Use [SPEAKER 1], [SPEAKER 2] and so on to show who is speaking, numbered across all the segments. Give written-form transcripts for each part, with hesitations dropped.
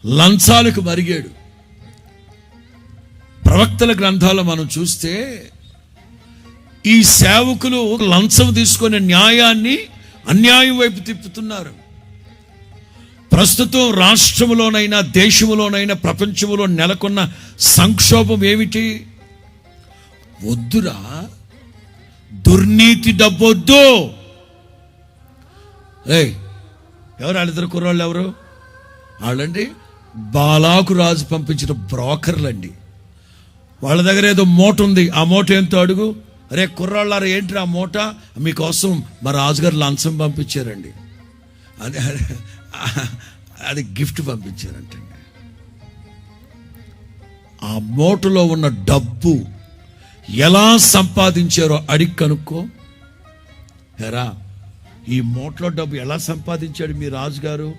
[SPEAKER 1] లంచాలకు మరిగాడు. ప్రవక్తల గ్రంథాలు మనం చూస్తే ఈ సేవకులు లంచం తీసుకునే న్యాయాన్ని అన్యాయం వైపు తిప్పుతున్నారు. ప్రస్తుతం రాష్ట్రంలోనైనా దేశంలోనైనా ప్రపంచంలో నెలకొన్న సంక్షోభం ఏమిటి? వద్దురా, దుర్నీతి డబ్బొద్దు. ఎవరు వాళ్ళిద్దరు కుర్రాళ్ళు? ఎవరు వాళ్ళండి? బాలాకు రాజు పంపించిన బ్రోకర్లండి. వాళ్ళ దగ్గర ఏదో మూట ఉంది. ఆ మూట ఏంటో అడుగు. అరే కుర్రాళ్ళారా, ఏంటి ఆ మూట? మీకోసం మా రాజుగారు లంచం పంపించారండి. అది గిఫ్ట్ పంపించారంటండి. ఆ మూటలో ఉన్న డబ్బు ఎలా సంపాదించారో అడిగి కనుక్కో. ఎరా, ఈ మూటలో డబ్బు ఎలా సంపాదించాడు మీ రాజుగారు?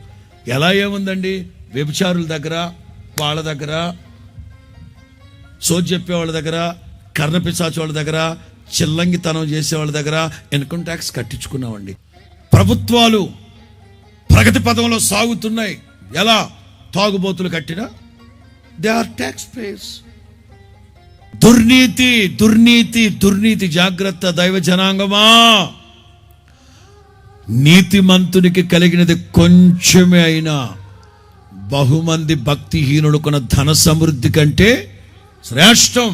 [SPEAKER 1] ఎలా ఏముందండి? వ్యభిచారుల దగ్గర, వాళ్ళ దగ్గర, సోది చెప్పే వాళ్ళ దగ్గర, కర్ణపిశాచు వాళ్ళ దగ్గర, చిల్లంగితనం చేసే వాళ్ళ దగ్గర ఇన్కమ్ ట్యాక్స్ కట్టించుకున్నామండి. ప్రభుత్వాలు ప్రగతి పథంలో సాగుతున్నాయి. ఎలా? తాగుబోతులు కట్టినా దే ఆర్ ట్యాక్స్ పేయర్స్. దుర్నీతి, దుర్నీతి, దుర్నీతి. జాగ్రత్త దైవ జనాంగమా. నీతిమంతునికి కలిగినది కొంచెమే అయినా బహుమంది భక్తిహీనుడుకున్న ధన సమృద్ధి కంటే శ్రేష్టం.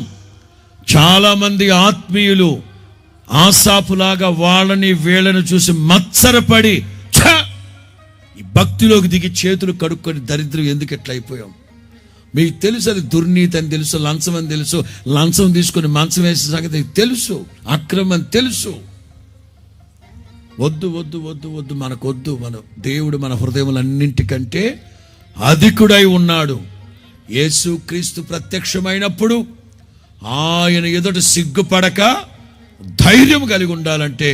[SPEAKER 1] చాలా మంది ఆత్మీయులు ఆసాపులాగా వాళ్ళని వీళ్ళని చూసి మత్సరపడి ఈ భక్తిలోకి దిగి చేతులు కడుక్కొని దరిద్రం ఎందుకు ఎట్లా అయిపోయాం? మీకు తెలుసు అది దుర్నీతి అని తెలుసు, లంచం అని తెలుసు, లంచం తీసుకొని మంచం వేసే సంగతి తెలుసు, అక్రమం అని తెలుసు. వద్దు వద్దు వద్దు వద్దు, మనకొద్దు. మన దేవుడు మన హృదయములన్నింటికంటే అధికుడై ఉన్నాడు. యేసు క్రీస్తు ప్రత్యక్షమైనప్పుడు ఆయన ఎదుట సిగ్గుపడక ధైర్యం కలిగి ఉండాలంటే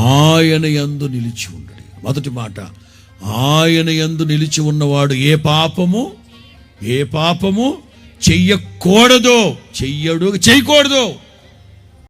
[SPEAKER 1] ఆయన యందు నిలిచి ఉండడు. మొదటి మాట, ఆయన యందు నిలిచి ఉన్నవాడు ఏ పాపము చెయ్యకూడదో, చేయకూడదు.